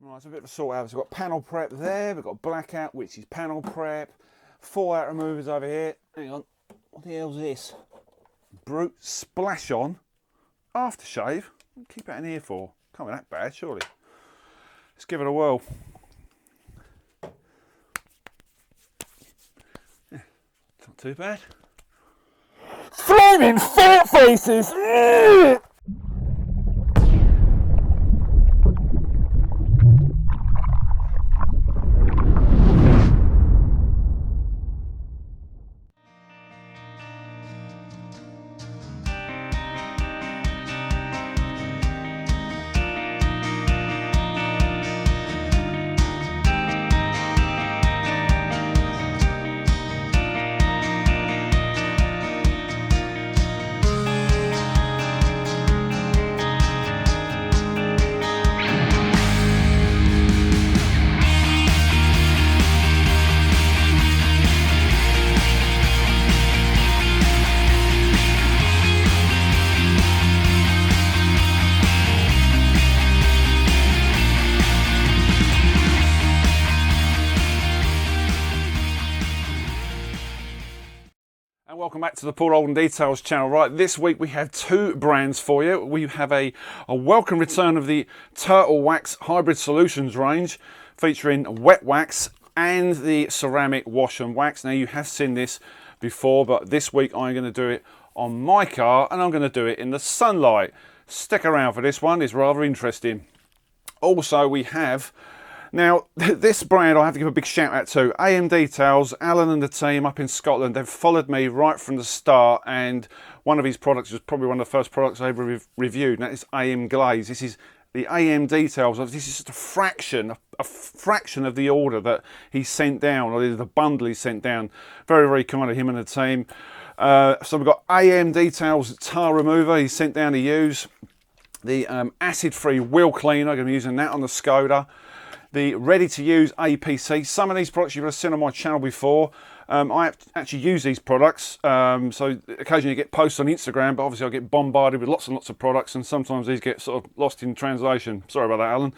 Right, it's a bit of a sort out. So we've got panel prep there, we've got blackout, which is panel prep, fallout removers over here. Hang on, what the hell's this? Brute splash on aftershave. Keep that in here for. Can't be that bad, surely. Let's give it a whirl. Yeah, it's not too bad. Flaming fat faces! Welcome back to the Paul Dolden Details channel. Right, this week we have two brands for you. We have a welcome return of the Turtle Wax Hybrid Solutions range featuring wet wax and the ceramic wash and wax. Now you have seen this before, but this week I'm going to do it on my car and I'm going to do it in the sunlight. Stick around for this one, it's rather interesting. Also we have, now, this brand I have to give a big shout out to. AM Details, Alan and the team up in Scotland, they've followed me right from the start, and one of his products was probably one of the first products I ever reviewed, and that is AM Glaze. This is the AM Details. This is just a fraction of the order that he sent down, or the bundle he sent down. Very, very kind of him and the team. So we've got AM Details tar remover he sent down to use. The acid-free wheel cleaner, I'm going to be using that on the Skoda. The ready-to-use APC. Some of these products you've seen on my channel before. I actually use these products, so occasionally I get posts on Instagram, but obviously I get bombarded with lots and lots of products, and sometimes these get sort of lost in translation. Sorry about that, Alan.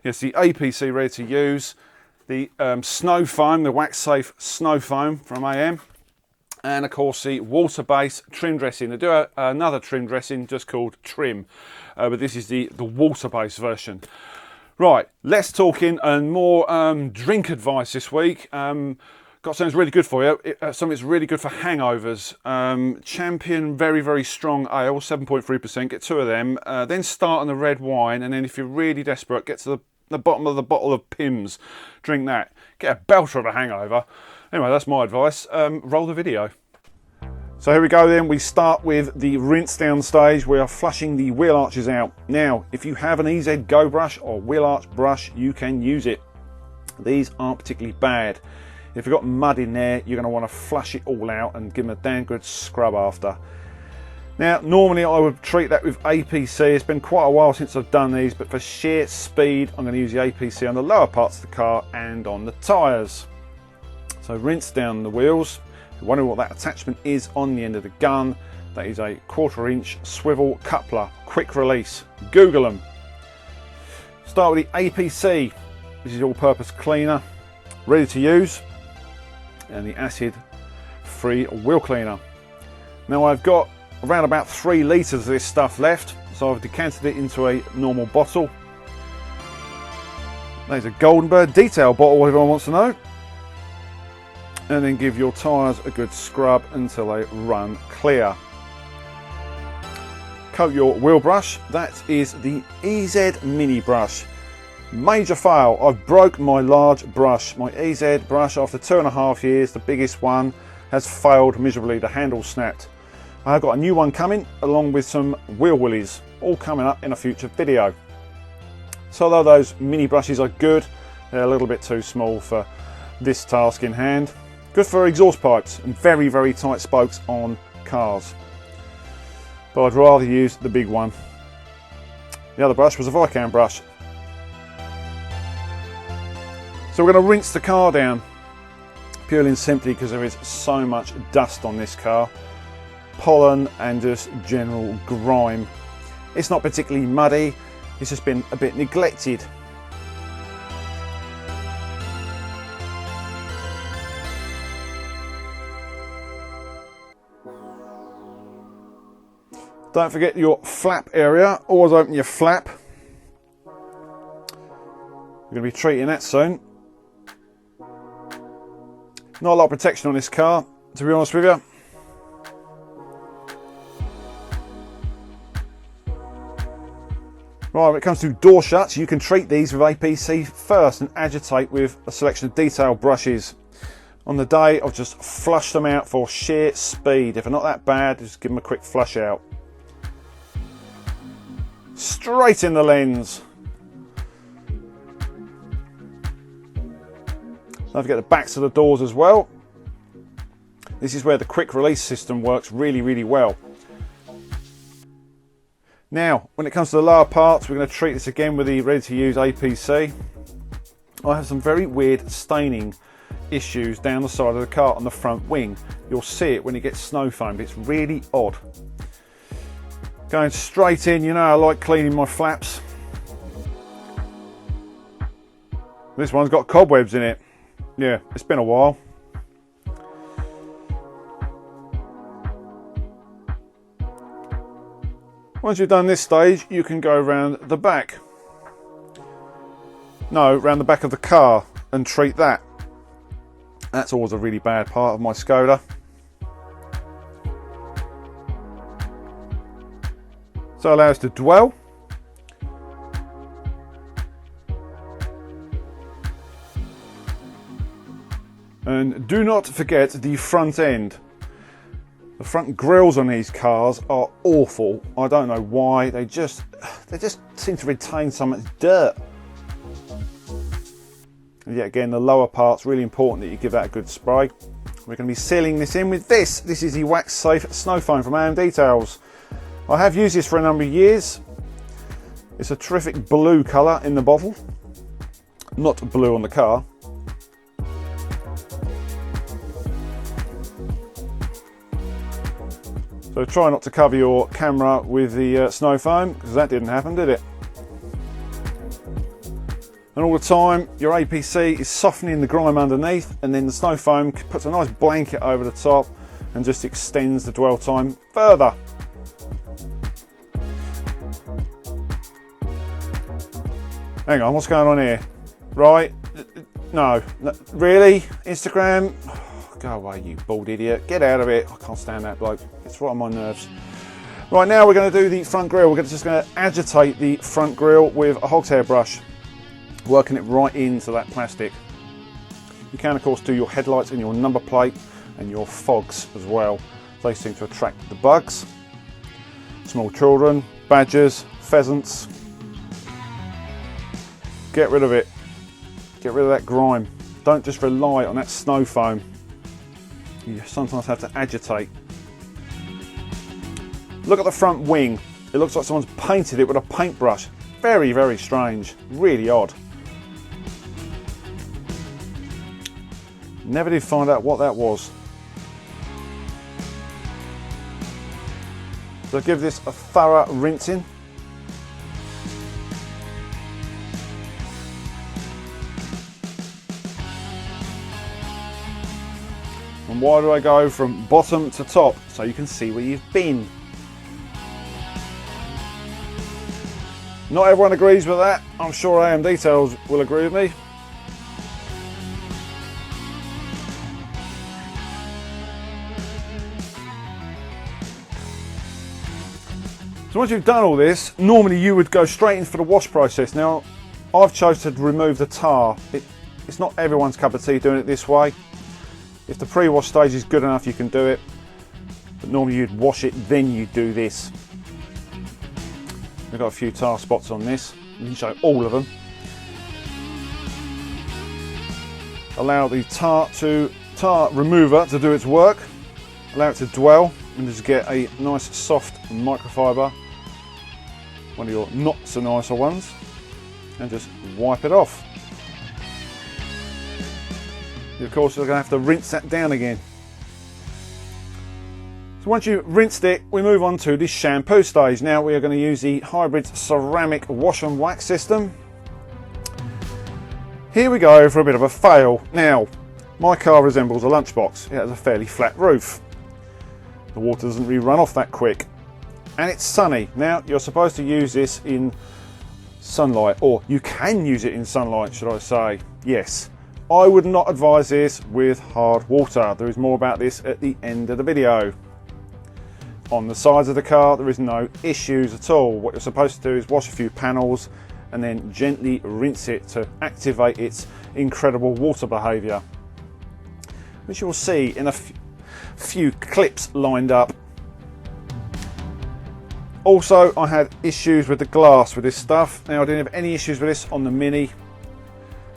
Yes, the APC ready-to-use. The snow foam, the wax-safe snow foam from AM. And of course the water-based trim dressing. They do another trim dressing just called Trim, but this is the water-based version. Right, less talking and more drink advice this week. Got something really good for you. Something that's really good for hangovers. Champion very, very strong ale, 7.3%. Get two of them. Then start on the red wine, and then if you're really desperate, get to the bottom of the bottle of Pimm's. Drink that. Get a belter of a hangover. Anyway, that's my advice. Roll the video. So here we go then, we start with the rinse down stage. We are flushing the wheel arches out. Now, if you have an EZ Go brush or wheel arch brush, you can use it. These aren't particularly bad. If you've got mud in there, you're going to want to flush it all out and give them a damn good scrub after. Now, normally I would treat that with APC. It's been quite a while since I've done these, but for sheer speed, I'm going to use the APC on the lower parts of the car and on the tyres. So rinse down the wheels. Wondering what that attachment is on the end of the gun. That is a 1/4 inch swivel coupler, quick release. Google them. Start with the APC. This is all-purpose cleaner, ready to use, and the acid-free wheel cleaner. Now I've got around about 3 litres of this stuff left, so I've decanted it into a normal bottle. There's a Golden Bird detail bottle, what everyone wants to know. And then give your tyres a good scrub until they run clear. Coat your wheel brush. That is the EZ Mini brush. Major fail, I've broke my large brush. My EZ brush, after 2.5 years, the biggest one, has failed miserably. The handle snapped. I've got a new one coming, along with some wheel willies, all coming up in a future video. So although those mini brushes are good, they're a little bit too small for this task in hand. Good for exhaust pipes and very, very tight spokes on cars. But I'd rather use the big one. The other brush was a Vicam brush. So we're going to rinse the car down, purely and simply because there is so much dust on this car. Pollen and just general grime. It's not particularly muddy, it's just been a bit neglected. Don't forget your flap area. Always open your flap. We're going to be treating that soon. Not a lot of protection on this car, to be honest with you. Right, when it comes to door shuts, you can treat these with APC first and agitate with a selection of detail brushes. On the day, I've just flushed them out for sheer speed. If they're not that bad, just give them a quick flush out. Straight in the lens. Don't forget the backs of the doors as well. This is where the quick release system works really, really well. Now, when it comes to the lower parts, we're going to treat this again with the ready-to-use APC. I have some very weird staining issues down the side of the car on the front wing. You'll see it when it gets snow foamed. It's really odd. Going straight in, you know I like cleaning my flaps. This one's got cobwebs in it. Yeah, it's been a while. Once you've done this stage, you can go around the back. No, around the back of the car and treat that. That's always a really bad part of my Skoda. So allow us to dwell. And do not forget the front end. The front grills on these cars are awful. I don't know why. They just seem to retain so much dirt. And yet again, the lower part's really important that you give that a good spray. We're going to be sealing this in with this. This is the wax safe snow foam from AM Details. I have used this for a number of years. It's a terrific blue colour in the bottle, not blue on the car. So try not to cover your camera with the snow foam, because that didn't happen, did it? And all the time your APC is softening the grime underneath, and then the snow foam puts a nice blanket over the top and just extends the dwell time further. Hang on, what's going on here? Right, no, really? Instagram? Go away, you bald idiot. Get out of it. I can't stand that bloke. It's right on my nerves. Right, now we're going to do the front grille. We're just going to agitate the front grille with a hog's hair brush, working it right into that plastic. You can, of course, do your headlights and your number plate and your fogs as well. They seem to attract the bugs. Small children, badgers, pheasants. Get rid of it. Get rid of that grime. Don't just rely on that snow foam. You sometimes have to agitate. Look at the front wing. It looks like someone's painted it with a paintbrush. Very, very strange. Really odd. Never did find out what that was. So give this a thorough rinsing. And why do I go from bottom to top? So you can see where you've been. Not everyone agrees with that. I'm sure AM Details will agree with me. So once you've done all this, normally you would go straight in for the wash process. Now, I've chosen to remove the tar. It's not everyone's cup of tea doing it this way. If the pre-wash stage is good enough, you can do it. But normally you'd wash it, then you do this. We've got a few tar spots on this. You can show all of them. Allow the tar remover to do its work. Allow it to dwell and just get a nice soft microfiber, one of your not so nicer ones, and just wipe it off. Of course, you're going to have to rinse that down again. So once you've rinsed it, we move on to the shampoo stage. Now we are going to use the hybrid ceramic wash and wax system. Here we go for a bit of a fail. Now, my car resembles a lunchbox. It has a fairly flat roof. The water doesn't really run off that quick. and it's sunny. Now you're supposed to use this in sunlight, or you can use it in sunlight, should I say. Yes, I would not advise this with hard water. There is more about this at the end of the video. On the sides of the car there is no issues at all. What you're supposed to do is wash a few panels and then gently rinse it to activate its incredible water behaviour, which you will see in a few clips lined up. Also, I had issues with the glass with this stuff. Now, I didn't have any issues with this on the Mini,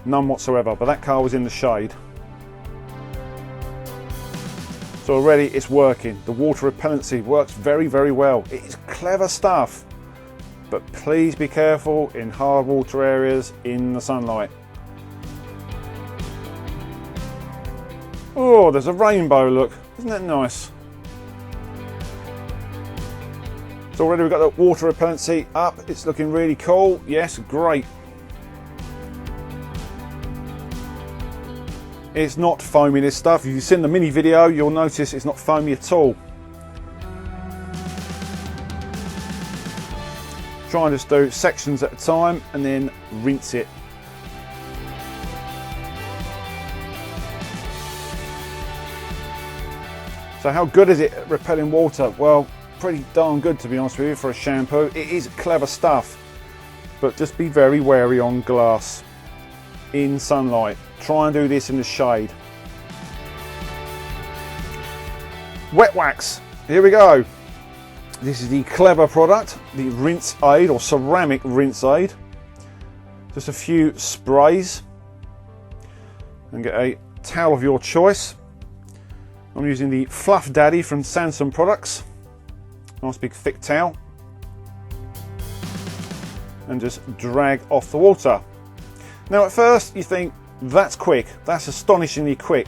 none whatsoever, but that car was in the shade. So already it's working. The water repellency works very, very well. It is clever stuff, but please be careful in hard water areas in the sunlight. Oh, there's a rainbow, look. Isn't that nice? So already we've got the water repellency up. It's looking really cool. Yes, great. It's not foamy, this stuff. If you've seen the Mini video, you'll notice it's not foamy at all. Try and just do sections at a time and then rinse it. So how good is it at repelling water? Well, pretty darn good, to be honest with you, for a shampoo. It is clever stuff, but just be very wary on glass in sunlight. Try and do this in the shade. Wet wax, here we go. This is the clever product, the rinse aid or ceramic rinse aid. Just a few sprays and get a towel of your choice. I'm using the Fluff Daddy from Samsung Products. Nice big thick towel. And just drag off the water. Now at first you think, that's quick, that's astonishingly quick.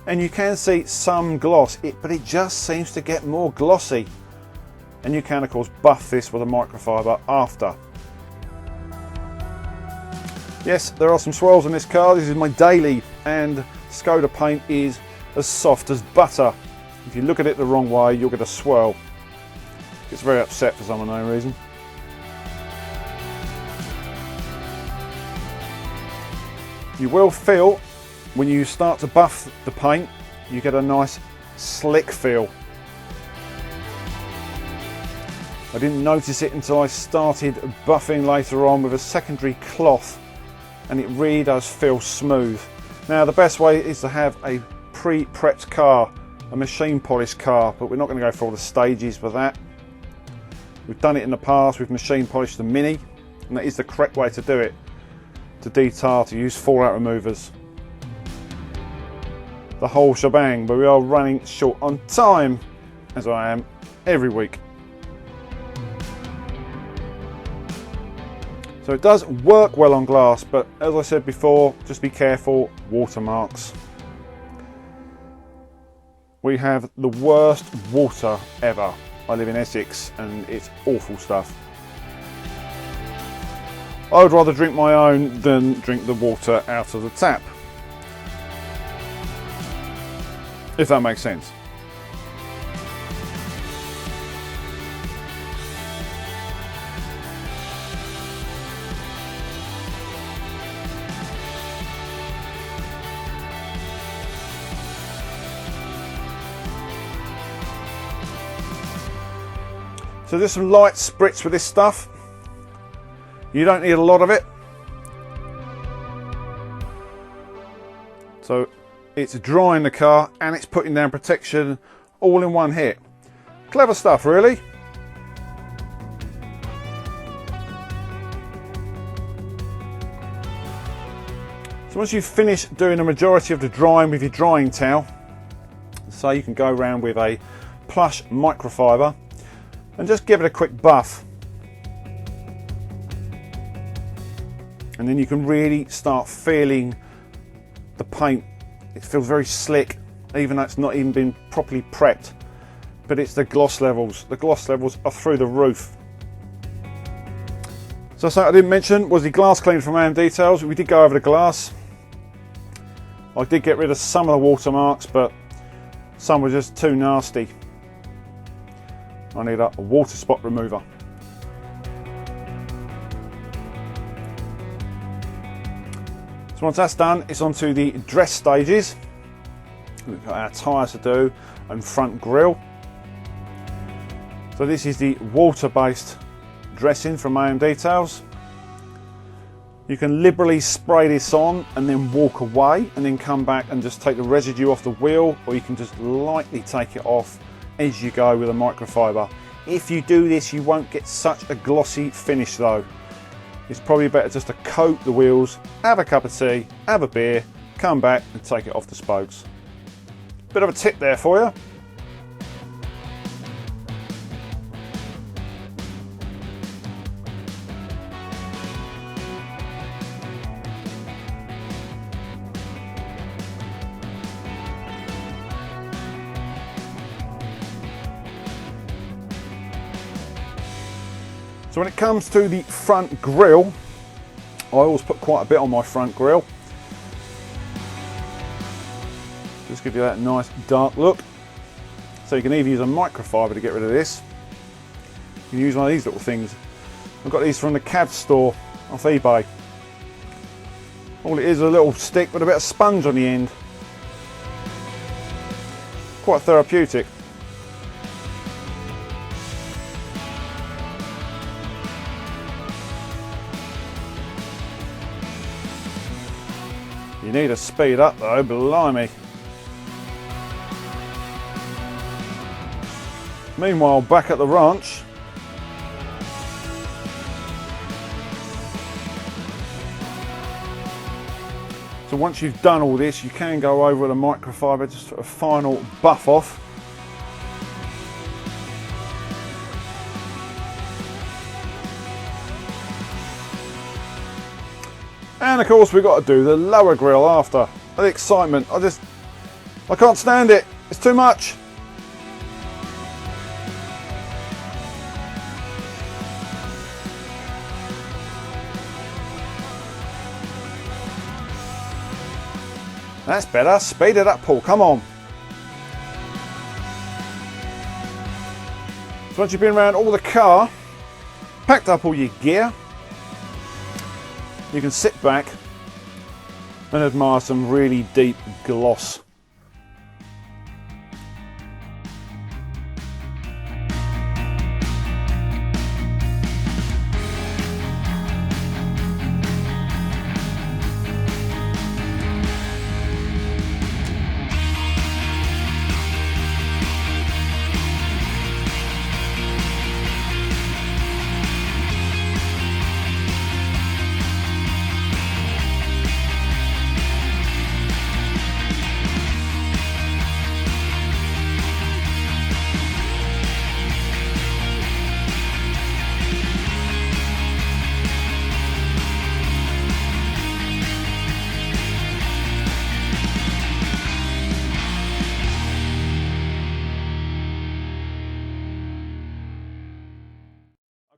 And you can see some gloss, but it just seems to get more glossy. And you can of course buff this with a microfiber after. Yes, there are some swirls on this car. This is my daily, and Skoda paint is as soft as butter. If you look at it the wrong way, you'll get a swirl. It's very upset for some unknown reason. You will feel when you start to buff the paint, you get a nice slick feel. I didn't notice it until I started buffing later on with a secondary cloth, and it really does feel smooth. Now the best way is to have a pre-prepped car, a machine polished car, but we're not going to go through all the stages for that. We've done it in the past, we've machine polished the Mini, and that is the correct way to do it. To detar, to use fallout removers. The whole shebang, but we are running short on time, as I am every week. So it does work well on glass, but as I said before, just be careful, watermarks. We have the worst water ever. I live in Essex and it's awful stuff. I would rather drink my own than drink the water out of the tap, if that makes sense. So just some light spritz with this stuff. You don't need a lot of it. So it's drying the car and it's putting down protection all in one hit. Clever stuff, really. So once you've finished doing the majority of the drying with your drying towel, so you can go around with a plush microfiber and just give it a quick buff. And then you can really start feeling the paint. It feels very slick, even though it's not even been properly prepped. But it's the gloss levels. The gloss levels are through the roof. So something I didn't mention was the glass cleaner from AM Details. We did go over the glass. I did get rid of some of the watermarks, but some were just too nasty. I need a water spot remover. So once that's done, it's onto the dress stages. We've got our tyres to do and front grille. So this is the water-based dressing from AM Details. You can liberally spray this on and then walk away and then come back and just take the residue off the wheel, or you can just lightly take it off as you go with a microfiber. If you do this, you won't get such a glossy finish though. It's probably better just to coat the wheels, have a cup of tea, have a beer, come back and take it off the spokes. Bit of a tip there for you. So when it comes to the front grille, I always put quite a bit on my front grille. Just give you that nice dark look. So you can either use a microfiber to get rid of this. You can use one of these little things. I've got these from the CAD store off eBay. All it is a little stick with a bit of sponge on the end. Quite therapeutic. You need to speed up though, blimey. Meanwhile, back at the ranch, so once you've done all this, you can go over with a microfiber just for a final buff off. And of course we've got to do the lower grille after. The excitement, I can't stand it, it's too much. That's better, speed it up Paul, come on. So once you've been around all the car, packed up all your gear, you can sit back and admire some really deep gloss.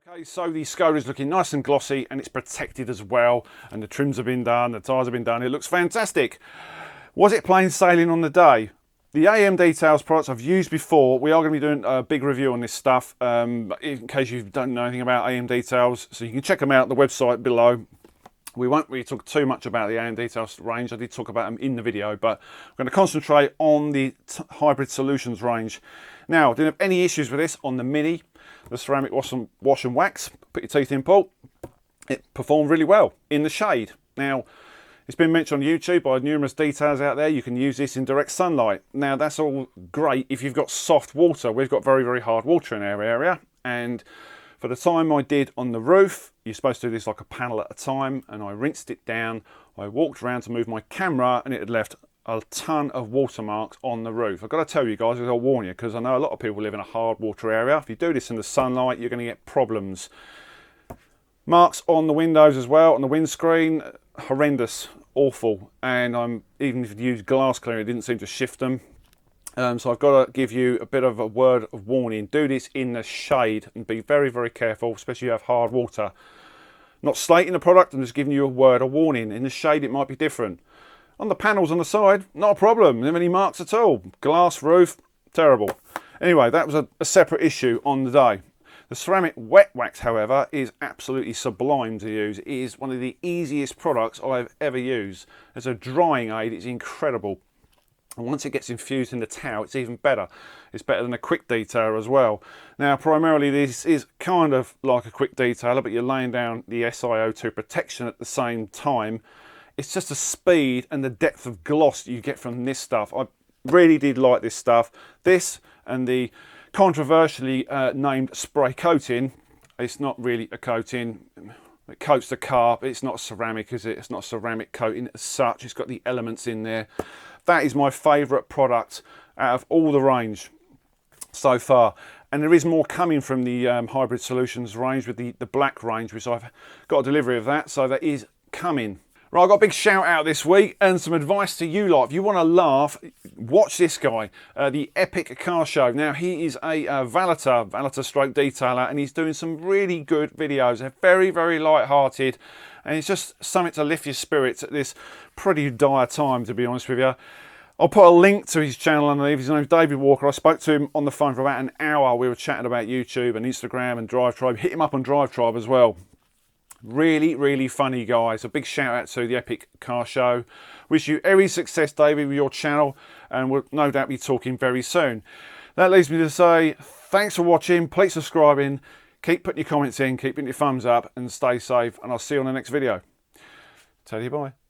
Okay, so the Skoda is looking nice and glossy and it's protected as well, and the trims have been done, the tyres have been done, it looks fantastic. Was it plain sailing on the day? The AM Details products I've used before. We are going to be doing a big review on this stuff in case you don't know anything about AM Details, so you can check them out, the website below. We won't really talk too much about the AM Details range. I did talk about them in the video, but I'm going to concentrate on the Hybrid Solutions range. Now, I didn't have any issues with this on the Mini, the ceramic wash and wax. Put your teeth in, Paul. It performed really well in the shade. Now, it's been mentioned on YouTube by numerous detailers out there. You can use this in direct sunlight. Now, that's all great if you've got soft water. We've got very, very hard water in our area, and for the time I did on the roof, you're supposed to do this like a panel at a time, and I rinsed it down. I walked around to move my camera and it had left a ton of watermarks on the roof. I've got to tell you guys, I'll warn you, because I know a lot of people live in a hard water area. If you do this in the sunlight, you're going to get problems. Marks on the windows as well, on the windscreen, horrendous, awful. And even if you use glass cleaner, it didn't seem to shift them. So I've got to give you a bit of a word of warning. Do this in the shade and be very, very careful, especially if you have hard water. Not slating the product, I'm just giving you a word of warning. In the shade, it might be different. On the panels on the side, not a problem. Not any marks at all. Glass roof, terrible. Anyway, that was a separate issue on the day. The ceramic wet wax, however, is absolutely sublime to use. It is one of the easiest products I've ever used. As a drying aid, it's incredible. And once it gets infused in the towel, it's even better. It's better than a quick detailer as well. Now, primarily this is kind of like a quick detailer, but you're laying down the SiO2 protection at the same time. It's just the speed and the depth of gloss that you get from this stuff. I really did like this stuff. This and the controversially named spray coating. It's not really a coating. It coats the car, but it's not ceramic, is it? It's not ceramic coating as such. It's got the elements in there. That is my favourite product out of all the range so far. And there is more coming from the Hybrid Solutions range with the black range, which I've got a delivery of that, so that is coming. Right, I've got a big shout out this week and some advice to you lot. If you want to laugh, watch this guy, the Epic Car Show. Now, he is a valeter stroke detailer, and he's doing some really good videos. They're very, very light-hearted, and it's just something to lift your spirits at this pretty dire time, to be honest with you. I'll put a link to his channel underneath. His name's David Walker. I spoke to him on the phone for about an hour. We were chatting about YouTube and Instagram and DriveTribe. Hit him up on DriveTribe as well. Really, really funny guy. So big shout out to the Epic Car Show. Wish you every success, David, with your channel, and we'll no doubt be talking very soon. That leaves me to say thanks for watching. Please subscribing. Keep putting your comments in, keep putting your thumbs up, and stay safe. And I'll see you on the next video. Tell you bye.